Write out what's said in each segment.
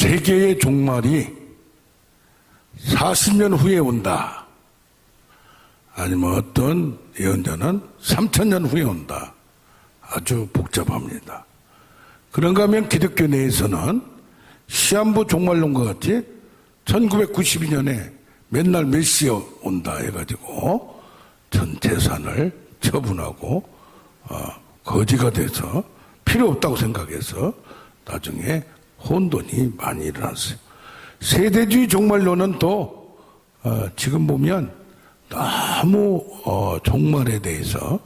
세계의 종말이 40년 후에 온다. 아니면 어떤 예언자는 3000년 후에 온다. 아주 복잡합니다. 그런가 하면 기독교 내에서는 시한부 종말론과 같이 1992년에 맨날 메시아 온다 해가지고 전 재산을 처분하고 거지가 돼서 필요 없다고 생각해서 나중에 혼돈이 많이 일어났어요. 세대주의 종말론은 또 지금 보면 너무 종말에 대해서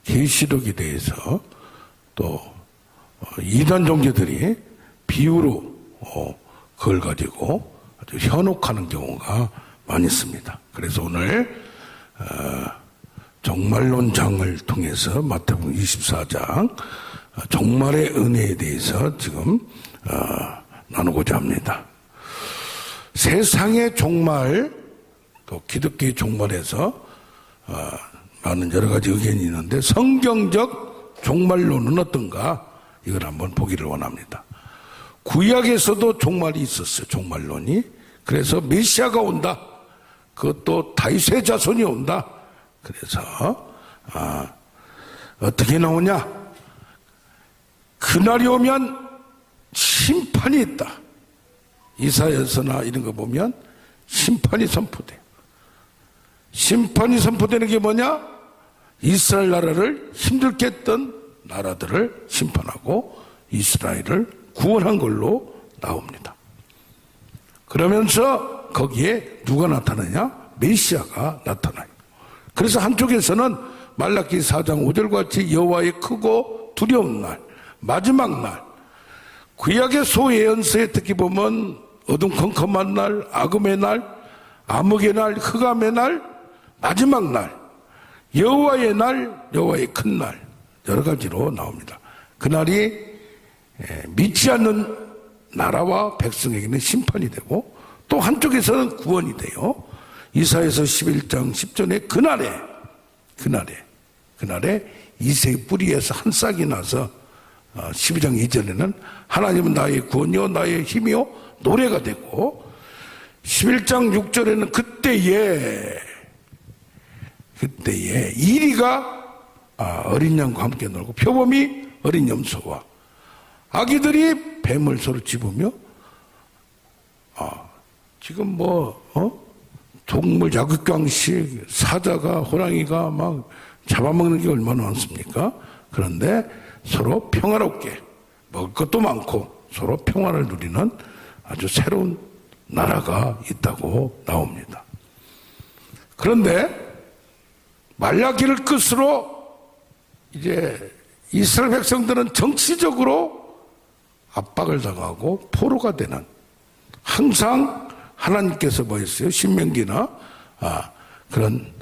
계시록에 대해서 또 이단 종교들이 비유로 그걸 가지고 아주 현혹하는 경우가 많이 있습니다. 그래서 오늘 종말론장을 통해서 마태복음 24장 종말의 은혜에 대해서 지금 나누고자 합니다. 세상의 종말, 또 기독교의 종말에서 많은 여러 가지 의견이 있는데 성경적 종말론은 어떤가? 이걸 한번 보기를 원합니다. 구약에서도 종말이 있었어요. 종말론이. 그래서 메시아가 온다. 그것도 다윗의 자손이 온다. 그래서 어떻게 나오냐? 그날이 오면 심판이 있다. 이사야서나 이런 거 보면 심판이 선포돼요. 심판이 선포되는 게 뭐냐? 이스라엘 나라를 힘들게 했던 나라들을 심판하고 이스라엘을 구원한 걸로 나옵니다. 그러면서 거기에 누가 나타나냐? 메시아가 나타나요. 그래서 한쪽에서는 말라기 4장 5절과 같이 여호와의 크고 두려운 날, 마지막 날, 구약의 소예언서에 특히 보면 어둠컴컴한 날, 악음의 날, 암흑의 날, 흑암의 날, 마지막 날, 여호와의 날, 여호와의 큰 날, 여러 가지로 나옵니다. 그날이 믿지 않는 나라와 백성에게는 심판이 되고 또 한쪽에서는 구원이 돼요. 이사야서 11장 10절에 그날에 이새의 뿌리에서 한 싹이 나서 12장 2절에는 하나님은 나의 구원이요 나의 힘이요 노래가 되고 11장 6절에는 그때에 이리가 어린 양과 함께 놀고 표범이 어린 염소와 아기들이 뱀을 서로 집으며 지금 동물 자극광식 사자가 호랑이가 막 잡아먹는 게 얼마나 많습니까? 그런데 서로 평화롭게 먹을 것도 많고 서로 평화를 누리는 아주 새로운 나라가 있다고 나옵니다. 그런데 말라기를 끝으로 이제 이스라엘 백성들은 정치적으로 압박을 당하고 포로가 되는, 항상 하나님께서 뭐 했어요? 신명기나 그런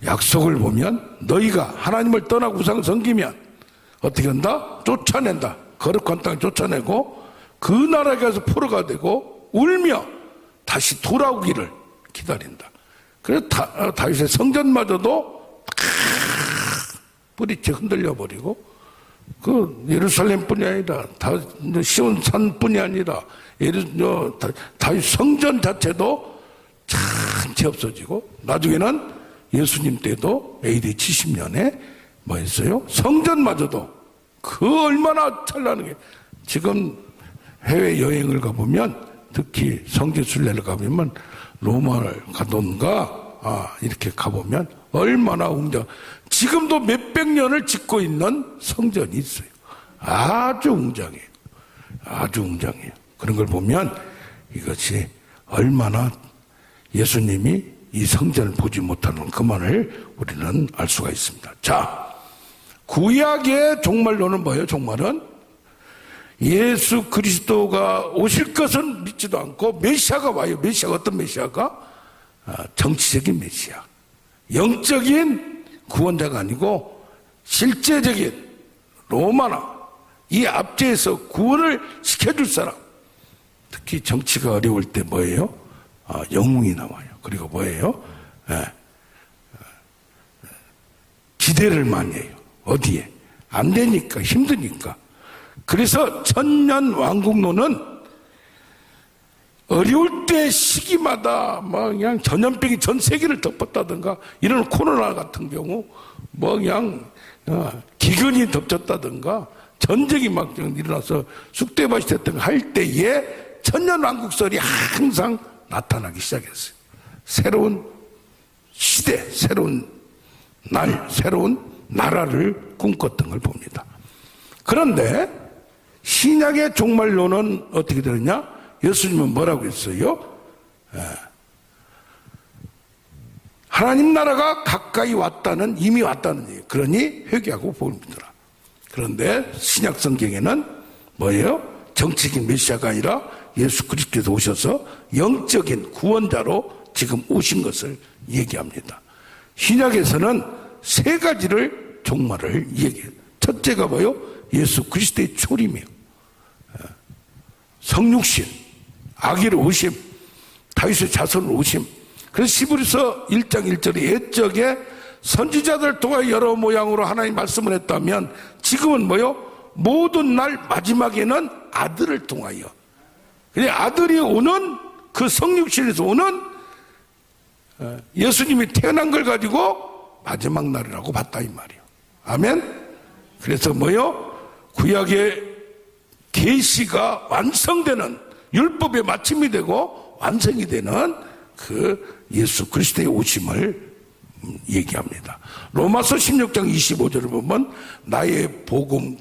약속을 보면 너희가 하나님을 떠나고 우상을 섬기면 어떻게 한다? 쫓아낸다. 거룩한 땅에 쫓아내고 그 나라에 가서 포로가 되고 울며 다시 돌아오기를 기다린다. 그래서 다윗의 성전마저도 뿌리채 흔들려 버리고 그 예루살렘뿐이 아니라 시온산뿐이 아니라 다윗 성전 자체도 전체 없어지고 나중에는 예수님 때도 AD 70년에 뭐 했어요? 성전마저도 그 얼마나 찬란한 게 지금 해외여행을 가보면 특히 성지순례를 가보면 로마를 가던가 이렇게 가보면 얼마나 웅장, 지금도 몇백 년을 짓고 있는 성전이 있어요. 아주 웅장해요. 아주 웅장해요. 그런 걸 보면 이것이 얼마나 예수님이 이 성전을 보지 못하는 그만을 우리는 알 수가 있습니다. 자, 구약의 종말론은 뭐예요? 종말은 예수 그리스도가 오실 것은 믿지도 않고 메시아가 와요. 메시아가 어떤 메시아가? 정치적인 메시아, 영적인 구원자가 아니고 실제적인 로마나 이 압제에서 구원을 시켜줄 사람. 특히 정치가 어려울 때 뭐예요? 영웅이 나와요. 그리고 뭐예요? 기대를 많이 해요. 어디에? 안 되니까, 힘드니까. 그래서 천년 왕국론은 어려울 때 시기마다 뭐 그냥 전염병이 전 세계를 덮었다든가 이런 코로나 같은 경우 뭐 그냥 기근이 덮쳤다든가 전쟁이 막 일어나서 쑥대밭이 됐다든가 할 때에 천년왕국설이 항상 나타나기 시작했어요. 새로운 시대, 새로운 날, 새로운 나라를 꿈꿨던 걸 봅니다. 그런데 신약의 종말론은 어떻게 되느냐? 예수님은 뭐라고 했어요? 하나님 나라가 가까이 왔다는, 이미 왔다는 얘기예요. 그러니 회개하고 복을 믿으라. 그런데 신약 성경에는 뭐예요? 정치적인 메시아가 아니라 예수 그리스도께서 오셔서 영적인 구원자로 지금 오신 것을 얘기합니다. 신약에서는 세 가지를 종말을 얘기해요. 첫째가 뭐예요? 예수 그리스도의 초림이에요. 성육신, 아기로 오심, 다윗의 자손으로 오심. 그래서 시브리서 1장 1절에 옛적에 선지자들 통해 여러 모양으로 하나님 말씀을 했다면 지금은 뭐요? 모든 날 마지막에는 아들을 통하여. 그냥 아들이 오는 그 성육신에서 오는 예수님이 태어난 걸 가지고 마지막 날이라고 봤다 이 말이에요. 아멘? 그래서 뭐요? 구약의 계시가 완성되는 율법의 마침이 되고 완성이 되는 그 예수 그리스도의 오심을 얘기합니다. 로마서 16장 25절을 보면 나의 복음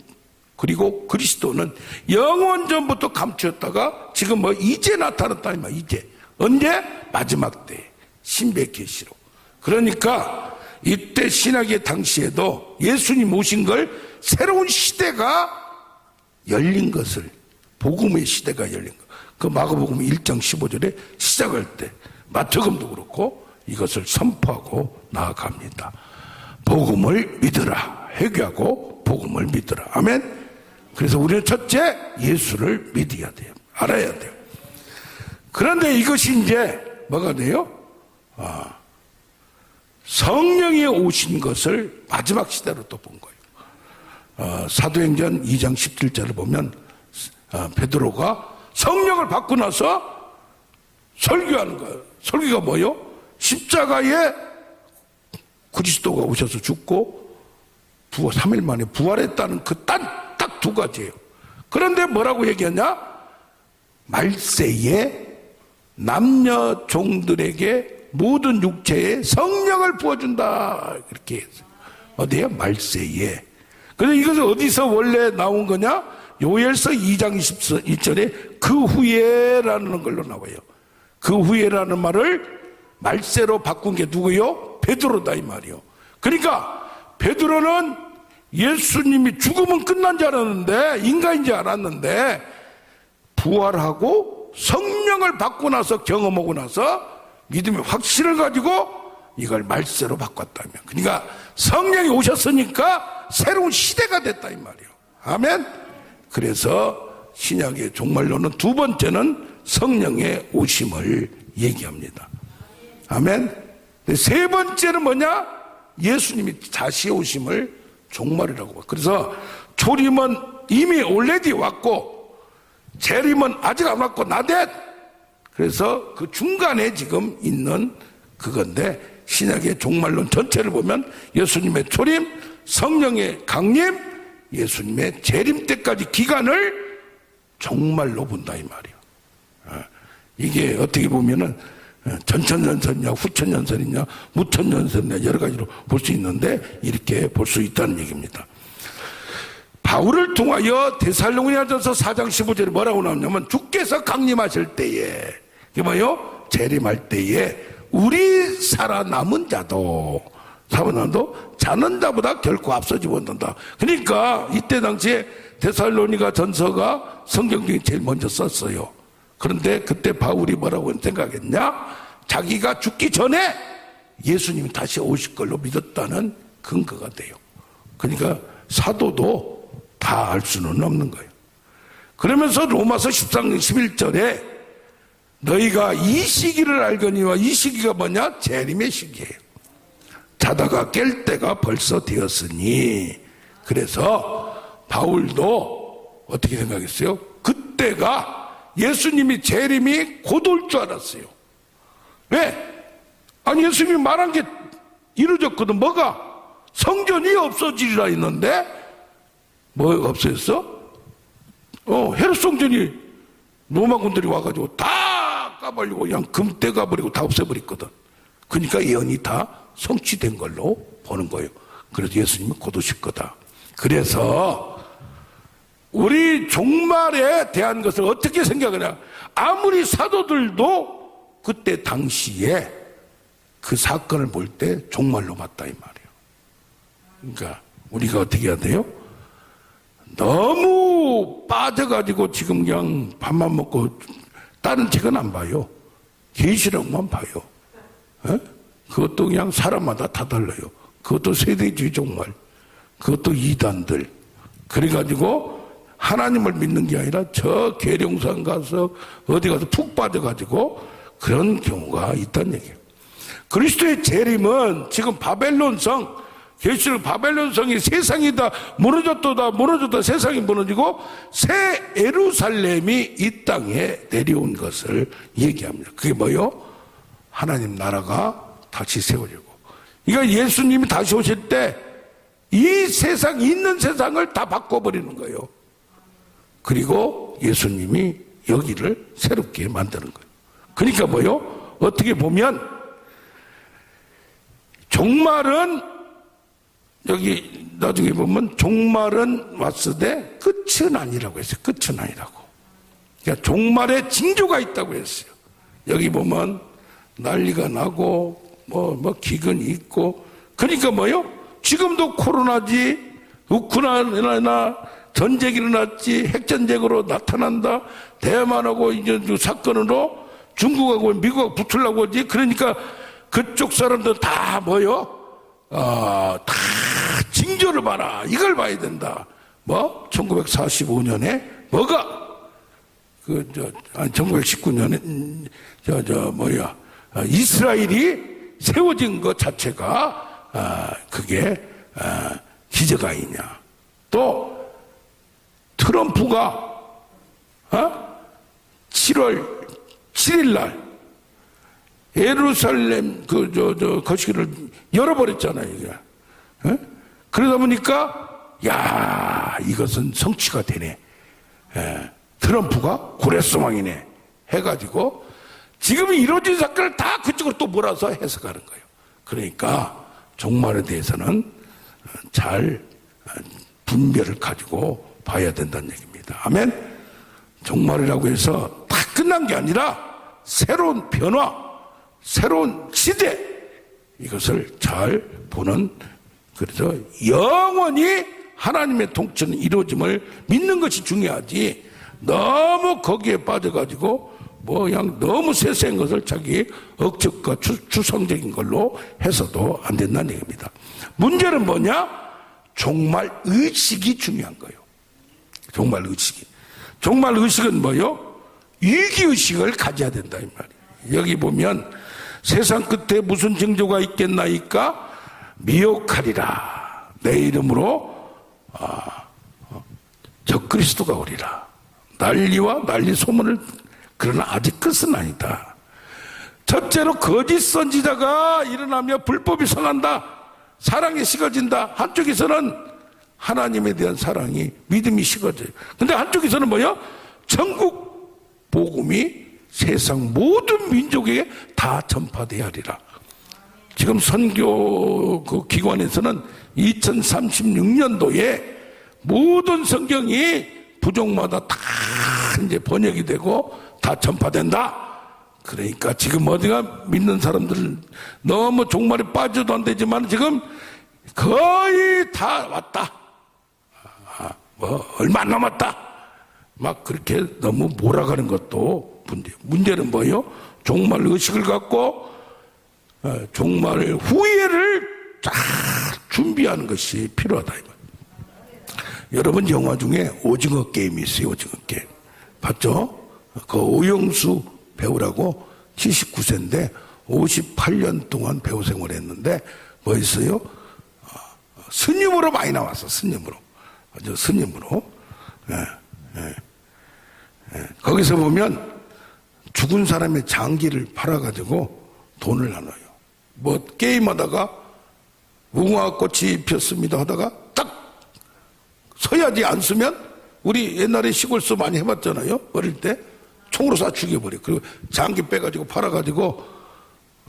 그리고 그리스도는 영원 전부터 감추었다가 지금 뭐 이제 나타났다 이 말. 이제 언제? 마지막 때 신비의 계시로. 그러니까 이때 신학의 당시에도 예수님 오신 걸 새로운 시대가 열린 것을, 복음의 시대가 열린 것. 그 마가복음 1장 15절에 시작할 때 마태복음도 그렇고 이것을 선포하고 나아갑니다. 복음을 믿으라. 회개하고 복음을 믿으라. 아멘. 그래서 우리는 첫째 예수를 믿어야 돼요. 알아야 돼요. 그런데 이것이 이제 뭐가 돼요? 성령이 오신 것을 마지막 시대로 또 본 거예요. 사도행전 2장 17절을 보면 베드로가 성령을 받고 나서 설교하는 거예요. 설교가 뭐예요? 십자가에 그리스도가 오셔서 죽고 3일 만에 부활했다는 그 딱 두 가지예요. 그런데 뭐라고 얘기하냐? 말세에 남녀 종들에게 모든 육체에 성령을 부어준다. 이렇게 했어요. 어디에요? 말세에. 그런데 이것은 어디서 원래 나온 거냐? 요엘서 2장 22절에 그 후에라는 걸로 나와요. 그 후에라는 말을 말세로 바꾼 게 누구요? 베드로다 이 말이요. 그러니까 베드로는 예수님이 죽으면 끝난 줄 알았는데, 인간인 줄 알았는데 부활하고 성령을 받고 나서, 경험하고 나서 믿음의 확신을 가지고 이걸 말세로 바꿨다면, 그러니까 성령이 오셨으니까 새로운 시대가 됐다 이 말이에요. 아멘. 그래서 신약의 종말론은 두 번째는 성령의 오심을 얘기합니다. 아멘. 세 번째는 뭐냐? 예수님이 다시 오심을 종말이라고 봐. 그래서 초림은 이미 올레디 왔고 재림은 아직 안 왔고 나댓. 그래서 그 중간에 지금 있는 그건데, 신약의 종말론 전체를 보면 예수님의 초림, 성령의 강림, 예수님의 재림 때까지 기간을 종말로 본다 이 말이에요. 이게 어떻게 보면은 전천년선이냐 후천년선이냐 무천년선이냐 여러 가지로 볼 수 있는데 이렇게 볼 수 있다는 얘기입니다. 바울을 통하여 데살로니가전서 4장 15절에 뭐라고 나오냐면 주께서 강림하실 때에, 이게 뭐예요? 재림할 때에 우리 살아남은 자도 자는 자보다 결코 앞서지 못한다. 그러니까 이때 당시에 데살로니가 전서가 성경 중에 제일 먼저 썼어요. 그런데 그때 바울이 뭐라고 생각했냐? 자기가 죽기 전에 예수님이 다시 오실 걸로 믿었다는 근거가 돼요. 그러니까 사도도 다 알 수는 없는 거예요. 그러면서 로마서 13장 11절에 너희가 이 시기를 알거니와, 이 시기가 뭐냐? 재림의 시기예요. 자다가 깰 때가 벌써 되었으니. 그래서 바울도 어떻게 생각했어요? 그때가 예수님이 재림이 곧 올 줄 알았어요. 왜? 아니 예수님이 말한 게 이루어졌거든. 뭐가? 성전이 없어지리라 했는데 뭐가 없어졌어? 헤롯 성전이 로마군들이 와가지고 다 까버리고 그냥 금떼 가버리고 다 없애버렸거든. 그러니까 예언이 다 성취된 걸로 보는 거예요. 그래서 예수님이 곧 오실 거다. 그래서 우리 종말에 대한 것을 어떻게 생각하냐? 아무리 사도들도 그때 당시에 그 사건을 볼 때 종말로 봤다 이 말이에요. 그러니까 우리가 어떻게 해야 돼요? 너무 빠져가지고 지금 그냥 밥만 먹고 다른 책은 안 봐요. 계시록만 봐요. 에? 그것도 그냥 사람마다 다 달라요. 그것도 세대주의 종말, 그것도 이단들. 그래가지고 하나님을 믿는 게 아니라 저 계룡산 가서 어디 가서 푹 빠져가지고 그런 경우가 있다는 얘기예요. 그리스도의 재림은 지금 바벨론성, 계시록 바벨론성이 세상이 다 무너졌다 세상이 무너지고 새 예루살렘이 이 땅에 내려온 것을 얘기합니다. 그게 뭐요? 하나님 나라가 다시 세워지고. 그러니까 예수님이 다시 오실 때 이 세상, 있는 세상을 다 바꿔버리는 거예요. 그리고 예수님이 여기를 새롭게 만드는 거예요. 그러니까 뭐요? 어떻게 보면 종말은 여기 나중에 보면 종말은 왔으되 끝은 아니라고 했어요. 끝은 아니라고. 그러니까 종말에 징조가 있다고 했어요. 여기 보면 난리가 나고 뭐 기근이 있고. 그러니까 뭐요? 지금도 코로나지, 우크라이나 전쟁이 일어났지, 핵전쟁으로 나타난다. 대만하고 이제 사건으로 중국하고 미국하고 붙으려고 하지. 그러니까 그쪽 사람들 다 뭐요? 다 징조를 봐라. 이걸 봐야 된다. 뭐? 1945년에 뭐가? 1919년에 이스라엘이 세워진 것 자체가 그게 기적 아니냐. 또 트럼프가 7월 7일 날 예루살렘 거시기를 열어버렸잖아요. 이게. 그러다 보니까 이것은 성취가 되네. 트럼프가 고래소망이네 해가지고 지금 이루어진 사건을 다 그쪽으로 또 몰아서 해석하는 거예요. 그러니까 종말에 대해서는 잘 분별을 가지고 봐야 된다는 얘기입니다. 아멘. 종말이라고 해서 다 끝난 게 아니라 새로운 변화, 새로운 시대, 이것을 잘 보는, 그래서 영원히 하나님의 통치는 이루어짐을 믿는 것이 중요하지, 너무 거기에 빠져가지고 그냥 너무 세세한 것을 자기 억측과 추상적인 걸로 해서도 안 된다는 얘기입니다. 문제는 뭐냐? 종말 의식이 중요한 거예요. 종말 의식이. 종말 의식은 뭐요? 위기의식을 가져야 된다 이 말이에요. 여기 보면 세상 끝에 무슨 징조가 있겠나이까? 미혹하리라. 내 이름으로 적그리스도가 오리라. 난리와 난리 소문을. 그러나 아직 끝은 아니다. 첫째로 거짓 선지자가 일어나며 불법이 성한다. 사랑이 식어진다. 한쪽에서는 하나님에 대한 사랑이, 믿음이 식어져요. 근데 한쪽에서는 뭐요? 천국 복음이 세상 모든 민족에게 다 전파되어야 하리라. 지금 선교 그 기관에서는 2036년도에 모든 성경이 부족마다 다 이제 번역이 되고 다 전파된다. 그러니까 지금 어디가 믿는 사람들 너무 종말에 빠져도 안 되지만 지금 거의 다 왔다. 얼마 안 남았다. 막 그렇게 너무 몰아가는 것도 문제. 문제는 뭐예요? 종말 의식을 갖고 종말 후회를 쫙 준비하는 것이 필요하다. 여러분 영화 중에 오징어 게임이 있어요. 오징어 게임. 봤죠? 그 오영수 배우라고 79세인데 58년 동안 배우 생활했는데 뭐 있어요? 스님으로 많이 나왔어. 스님으로. 아주 스님으로. 거기서 보면 죽은 사람의 장기를 팔아가지고 돈을 나눠요. 뭐 게임하다가 무궁화꽃이 피었습니다 하다가 딱 서야지 안 쓰면 우리 옛날에 시골서 많이 해봤잖아요. 어릴 때 총으로 쏴 죽여버려. 그리고 장기 빼가지고 팔아가지고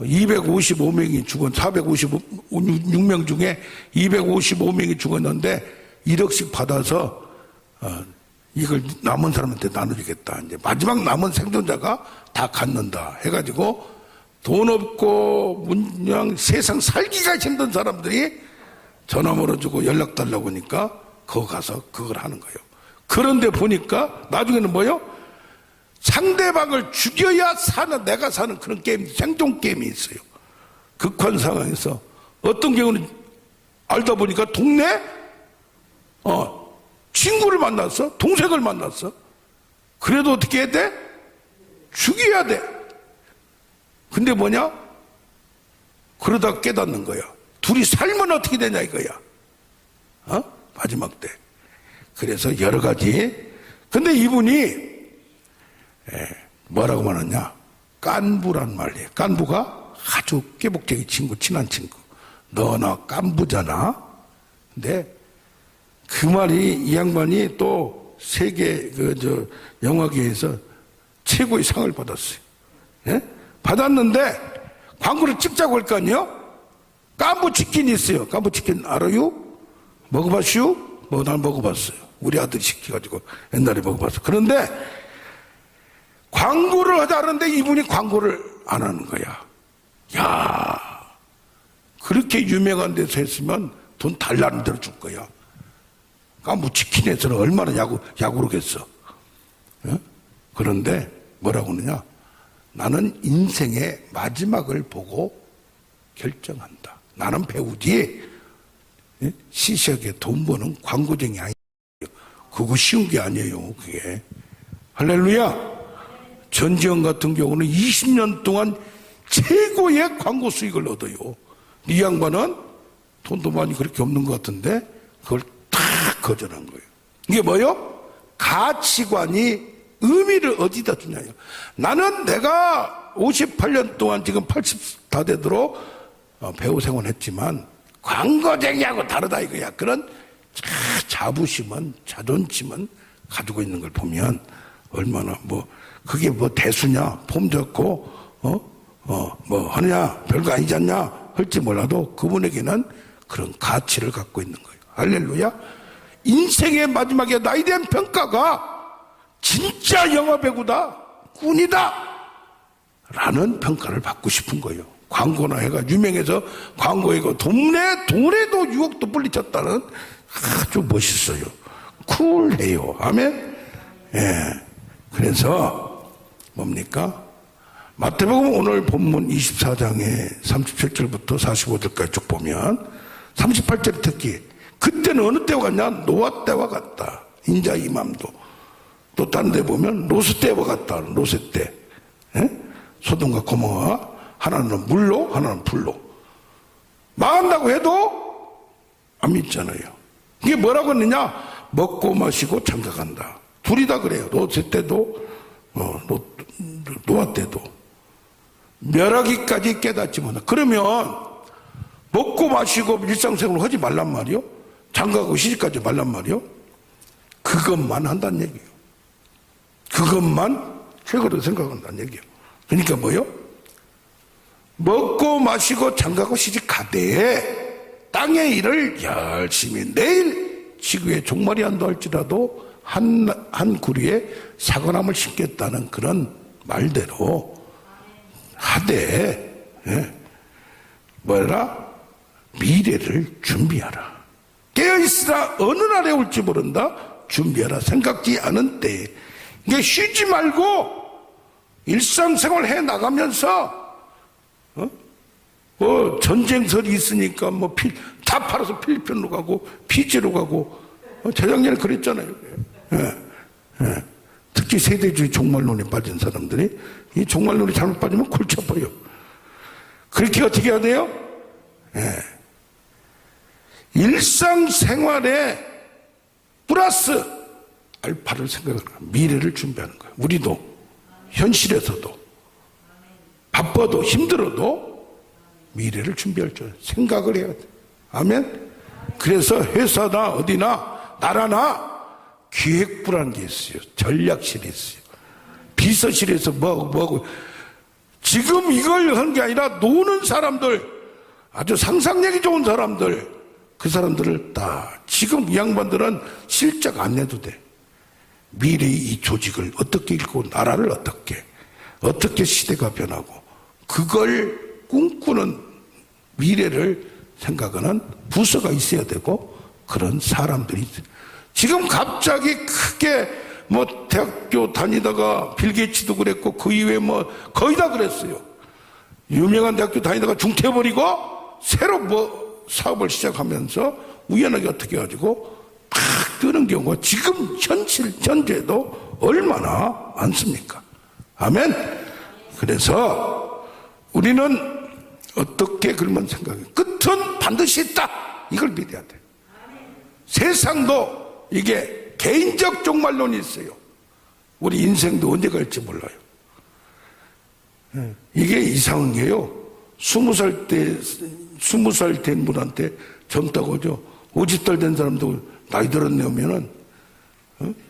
255명이 죽은 456명 중에 255명이 죽었는데 1억씩 받아서 이걸 남은 사람한테 나눠주겠다. 이제 마지막 남은 생존자가 다 갖는다 해가지고 돈 없고 그냥 세상 살기가 힘든 사람들이 전화번호 주고 연락 달라고 하니까 거기 가서 그걸 하는 거예요. 그런데 보니까 나중에는 뭐요? 상대방을 죽여야 사는, 내가 사는 그런 게임, 생존 게임이 있어요. 극한 상황에서 어떤 경우는 알다 보니까 동네 친구를 만났어, 동생을 만났어. 그래도 어떻게 해야 돼? 죽여야 돼. 근데 뭐냐? 그러다 깨닫는 거야. 둘이 살면 어떻게 되냐 이거야. 마지막 때. 그래서 여러 가지. 근데 이분이 뭐라고 말하냐? 깐부란 말이에요. 깐부가 아주 깨복쟁이 친구, 친한 친구. 너나 깐부잖아. 근데 그 말이 이 양반이 또 세계 영화계에서 최고의 상을 받았어요. 예? 받았는데 광고를 찍자고 할 거 아니에요? 깐부 치킨이 있어요. 깐부 치킨 알아요? 먹어봤슈? 난 먹어봤어요. 우리 아들이 시켜가지고 옛날에 먹어봤어. 그런데 광고를 하자는데 이분이 광고를 안 하는 거야. 야, 그렇게 유명한 데서 했으면 돈 달라는 대로 줄 거야. 깐부 치킨에서는 얼마나 야구르겠어. 예? 그런데 뭐라고 하느냐? 나는 인생의 마지막을 보고 결정한다. 나는 배우지 시시하게 돈 버는 광고쟁이 아니에요. 그거 쉬운 게 아니에요. 그게. 할렐루야. 전지현 같은 경우는 20년 동안 최고의 광고 수익을 얻어요. 이 양반은 돈도 많이 그렇게 없는 것 같은데 그걸 다 거절한 거예요. 이게 뭐요? 가치관이 의미를 어디다 주냐요. 나는 내가 58년 동안 지금 80 다 되도록 배우 생활했지만 광고쟁이하고 다르다 이거야. 그런 자부심은, 자존심은 가지고 있는 걸 보면 얼마나 그게 대수냐, 폼 좋고 하느냐, 별거 아니지 않냐 할지 몰라도 그분에게는 그런 가치를 갖고 있는 거예요. 할렐루야. 인생의 마지막에 나에 대한 평가가 진짜 영화배우다, 꾼이다 라는 평가를 받고 싶은 거예요. 광고나 해가 유명해서 광고이고 돈에도 6억도 불리쳤다는 아주 멋있어요. 쿨해요. 아멘. 예. 그래서 뭡니까? 마태복음 오늘 본문 24장에 37절부터 45절까지 쭉 보면 38절 특히 그때는 어느 때와 같냐? 노아 때와 같다. 인자 이맘도. 또 다른 데 보면 로스 때와 같다. 로세 때. 예? 소돔과 고모가 하나는 물로 하나는 불로 망한다고 해도 안 믿잖아요. 이게 뭐라고 했느냐? 먹고 마시고 장가간다. 둘이 다 그래요. 로세 때도 노아 때도 멸하기까지 깨닫지 못한다. 그러면 먹고 마시고 일상생활을 하지 말란 말이요? 장가가고 시집가지 말란 말이요? 그것만 한다는 얘기예요. 그것만 최고로 생각한다는 얘기예요. 그러니까 뭐요? 먹고 마시고 장가고 시집 가되 땅의 일을 열심히 내일 지구에 종말이 한다 할지라도 한 구리에 사과나무를 심겠다는 그런 말대로 하되 미래를 준비하라. 깨어있으라. 어느 날에 올지 모른다. 준비하라. 생각지 않은 때에. 이게 쉬지 말고 일상생활 해 나가면서 전쟁설이 있으니까 다 팔아서 필리핀으로 가고 피지로 가고 재작년에 그랬잖아요. 특히 세대주의 종말론에 빠진 사람들이 이 종말론에 잘못 빠지면 골치 아파요. 그렇게 어떻게 해야 돼요? 일상생활에 플러스 알파를 생각하는 거예요. 미래를 준비하는 거예요. 우리도 현실에서도 바빠도 힘들어도 미래를 준비할 줄 생각을 해야 돼. 아멘. 그래서 회사나 어디나 나라나 기획부라는 게 있어요. 전략실이 있어요. 비서실에서 뭐하고 지금 이걸 하는 게 아니라 노는 사람들, 아주 상상력이 좋은 사람들, 그 사람들을 다 지금 이 양반들은 실적 안 내도 돼. 미래의 이 조직을 어떻게 읽고 나라를 어떻게 시대가 변하고 그걸 꿈꾸는 미래를 생각하는 부서가 있어야 되고 그런 사람들이 있어요. 지금 갑자기 크게 뭐 대학교 다니다가 빌 게이츠도 그랬고 그 이외에 뭐 거의 다 그랬어요. 유명한 대학교 다니다가 중퇴해버리고 새로 뭐 사업을 시작하면서 우연하게 어떻게 해가지고 팍 뜨는 경우가 지금 현재도 얼마나 많습니까? 아멘. 그래서 우리는 어떻게 그러면 생각해? 끝은 반드시 있다. 이걸 믿어야 돼. 세상도 이게 개인적 종말론이 있어요. 우리 인생도 언제 갈지 몰라요. 이게 이상한 게요. 20살 된 분한테 젊다고 하죠. 50살 된 사람도 나이 들었네 하면은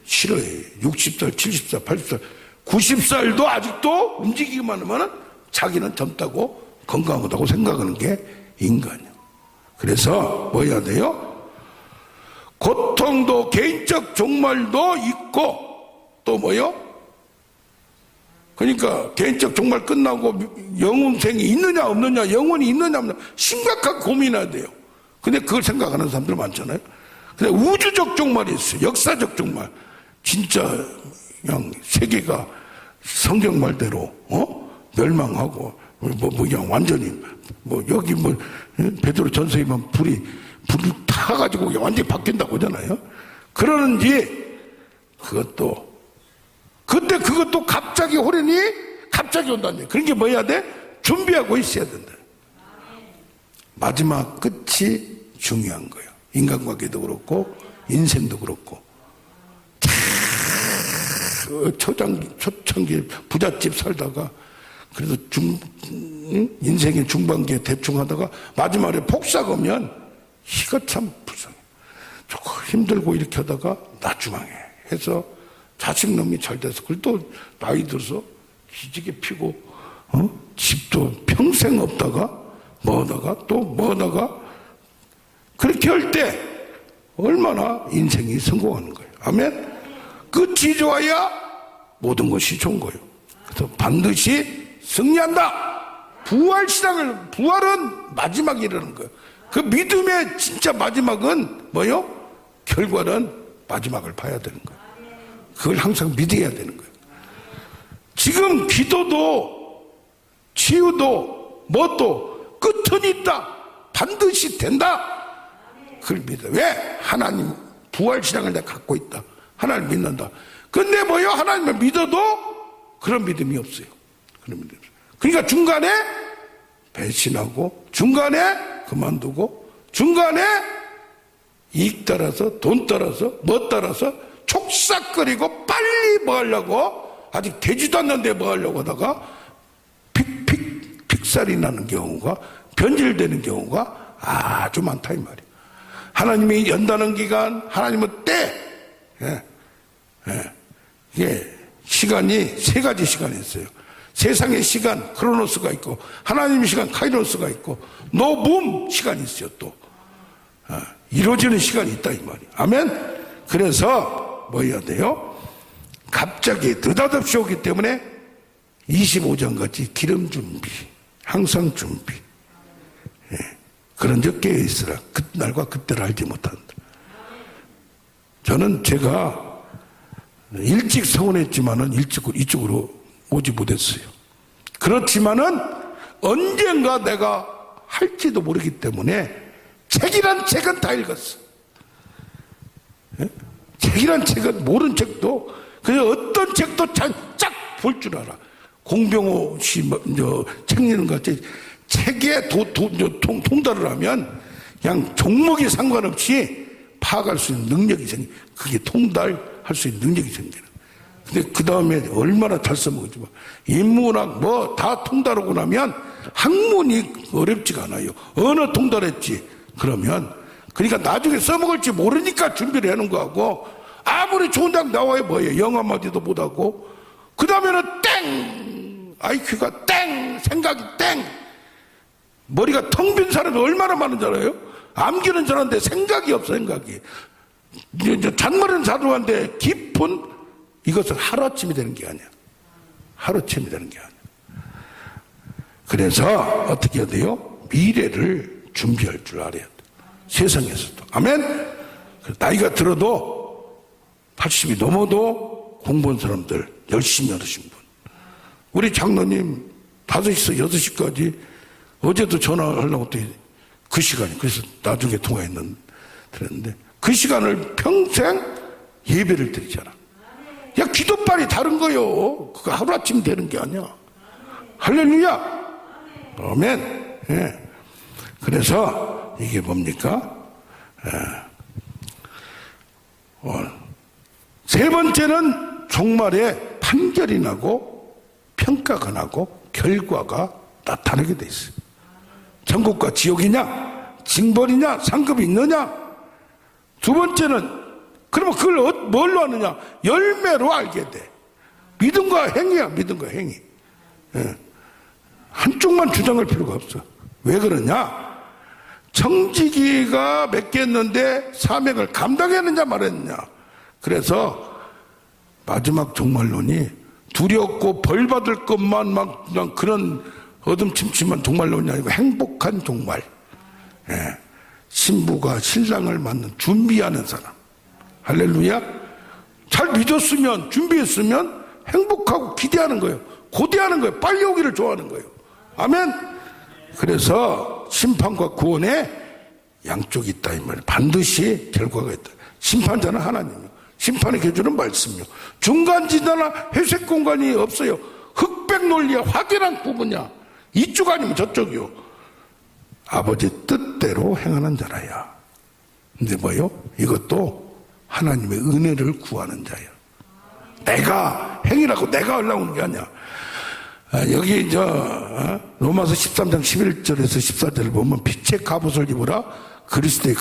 싫어해. 60살, 70살, 80살, 90살도 아직도 움직이기만 하면은 자기는 젊다고 건강하다고 생각하는 게 인간이에요. 그래서 뭐 해야 돼요? 고통도 개인적 종말도 있고 또 뭐요? 그러니까 개인적 종말 끝나고 영혼생이 있느냐 없느냐, 영혼이 있느냐 없느냐 심각하게 고민해야 돼요. 근데 그걸 생각하는 사람들 많잖아요. 근데 우주적 종말이 있어요. 역사적 종말. 진짜 그냥 세계가 성경 말대로 멸망하고 그냥 완전히 여기 베드로 전서에 보면 불을 타가지고 완전히 바뀐다고 하잖아요. 그러는지 그것도 갑자기 호련히 갑자기 온다는. 그런 게 뭐 해야 돼? 준비하고 있어야 된다. 마지막 끝이 중요한 거예요. 인간관계도 그렇고 인생도 그렇고. 초창기 부잣집 살다가 그래도 인생의 중반기에 대충 하다가 마지막에 폭삭 오면 이거 참 불쌍해. 조금 힘들고 이렇게 하다가 나중에 해서 자식놈이 잘 돼서 그걸 또 나이 들어서 기지개 피고 집도 평생 없다가 뭐하다가 그렇게 할 때 얼마나 인생이 성공하는 거예요. 아멘. 끝이 좋아야 모든 것이 좋은 거예요. 그래서 반드시 승리한다. 부활은 마지막이라는 거예요. 그 믿음의 진짜 마지막은 뭐요? 결과는 마지막을 봐야 되는 거예요. 그걸 항상 믿어야 되는 거예요. 지금 기도도 치유도 뭣도 끝은 있다. 반드시 된다. 그걸 믿어. 왜? 하나님 부활신앙을 내가 갖고 있다. 하나님 믿는다. 근데 뭐요? 하나님을 믿어도 그런 믿음이 없어요. 그런 믿음이 없어요. 그러니까 중간에 배신하고 중간에 그만두고 중간에 이익 따라서 돈 따라서 뭐 따라서 촉삭거리고 빨리 뭐 하려고 아직 되지도 않는데 뭐 하려고 하다가 픽살이 나는 경우가 변질되는 경우가 아주 많다 이 말이에요. 하나님이 연다는 기간, 하나님은 때, 이게 시간이 세 가지 시간이 있어요. 세상의 시간 크로노스가 있고 하나님의 시간 카이로스가 있고 노붐 시간이 있어요. 또 이루어지는 시간이 있다 이 말이에요. 아멘. 그래서 뭐 해야 돼요? 갑자기 느닷없이 오기 때문에 25장 같이 기름 준비, 항상 준비. 그런 적 깨어있으라. 그날과 그때를 알지 못한다. 저는 제가 일찍 서운했지만은 이쪽으로 오지 못했어요. 그렇지만은 언젠가 내가 할지도 모르기 때문에 책이란 책은 다 읽었어. 책이란 책은 모르는 책도 그냥 어떤 책도 쫙 볼 줄 알아. 공병호 씨 책 읽는 것 같이 책에 통달을 하면 그냥 종목에 상관없이 파악할 수 있는 능력이 생겨. 그게 통달할 할 수 있는 능력이 생기는. 근데 그 다음에 얼마나 잘 써먹을지 봐. 인문학 뭐 다 통달하고 나면 학문이 어렵지가 않아요. 언어 통달했지. 그러면 그러니까 나중에 써먹을지 모르니까 준비를 하는 거하고 아무리 좋은 장 나와야 뭐예요. 영어 한마디도 못하고 그 다음에는 땡! IQ가 땡! 생각이 땡! 머리가 텅 빈 사람이 얼마나 많은지 알아요? 암기는 잘하는데 생각이 없어. 생각이 잔머리는 잘 들어가는데 깊은 이것은 하루아침이 되는 게 아니야. 하루아침이 되는 게 아니야. 그래서 어떻게 해야 돼요? 미래를 준비할 줄 알아야 돼. 세상에서도. 아멘? 나이가 들어도 80이 넘어도 공부한 사람들 열심히 하신 분. 우리 장로님 5시에서 6시까지 어제도 전화하려고 했더니 그 시간이 그래서 나중에 통화했는데 그 시간을 평생 예배를 드리잖아. 야, 기도빨이 다른 거요. 그거 하루아침 되는 게 아니야. 할렐루야. 아멘. 예. 그래서 이게 뭡니까? 세 번째는 종말에 판결이 나고 평가가 나고 결과가 나타나게 돼 있어요. 천국과 지옥이냐, 징벌이냐, 상급이 있느냐. 두 번째는 그러면 그걸 뭘로 하느냐? 열매로 알게 돼. 믿음과 행위야, 믿음과 행위. 예. 한쪽만 주장할 필요가 없어. 왜 그러냐? 청지기가 몇 개 했는데 사명을 감당했느냐 말했느냐. 그래서 마지막 종말론이 두렵고 벌받을 것만 막 그냥 그런 어둠침침한 종말론이 아니고 행복한 종말. 예. 신부가 신랑을 맞는 준비하는 사람. 할렐루야. 잘 믿었으면 준비했으면 행복하고 기대하는 거예요. 고대하는 거예요. 빨리 오기를 좋아하는 거예요. 아멘. 그래서 심판과 구원에 양쪽이 있다 이 말이에요. 반드시 결과가 있다. 심판자는 하나님이요, 심판의 계주는 말씀이요. 중간지대나 회색 공간이 없어요. 흑백 논리야. 확연한 구분이야. 이쪽 아니면 저쪽이요. 아버지 뜻대로 행하는 자라야. 근데 뭐요? 이것도 하나님의 은혜를 구하는 자예요. 내가 행위라고 내가 하려고 하는 게 아니야. 여기 로마서 13장 11절에서 14절을 보면 빛의 갑옷을 입으라, 그리스도의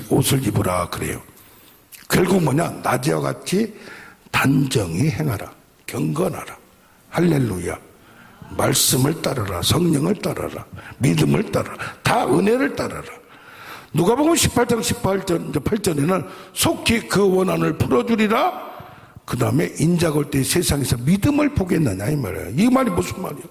옷을 입으라 그래요. 결국 뭐냐? 낮에와 같이 단정히 행하라, 경건하라. 할렐루야. 말씀을 따르라, 성령을 따르라, 믿음을 따르라, 다 은혜를 따르라. 누가복음 18장 8절에는 속히 그 원한을 풀어주리라. 그 다음에 인자가 올 때 세상에서 믿음을 보겠느냐 이 말이에요. 이 말이 무슨 말이에요?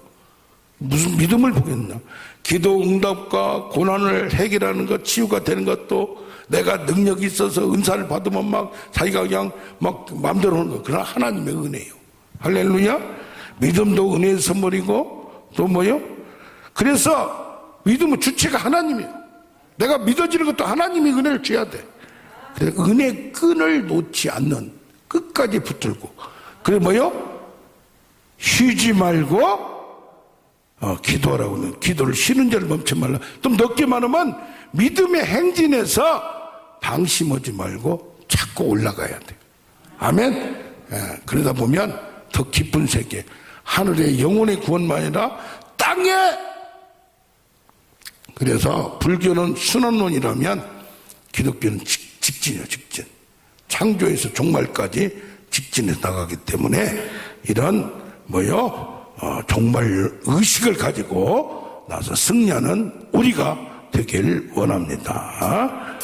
무슨 믿음을 보겠느냐? 기도 응답과 고난을 해결하는 것, 치유가 되는 것도 내가 능력이 있어서 은사를 받으면 막 자기가 그냥 막 마음대로 하는 거. 그러나 하나님의 은혜예요. 할렐루야. 믿음도 은혜의 선물이고 또 뭐요? 그래서 믿음은 주체가 하나님이에요. 내가 믿어지는 것도 하나님이 은혜를 줘야 돼. 그래서 은혜 끈을 놓지 않는, 끝까지 붙들고. 그래 뭐요? 쉬지 말고 기도하라고 하는, 기도를 쉬는 자를 멈추지 말라. 좀 늦게 말하면 믿음의 행진에서 방심하지 말고 자꾸 올라가야 돼. 아멘. 예, 그러다 보면 더 깊은 세계, 하늘의 영혼의 구원만 아니라 땅에. 그래서 불교는 순환론이라면 기독교는 직진이에요. 직진. 창조에서 종말까지 직진해 나가기 때문에 이런 종말 의식을 가지고 나서 승리하는 우리가 되길 원합니다.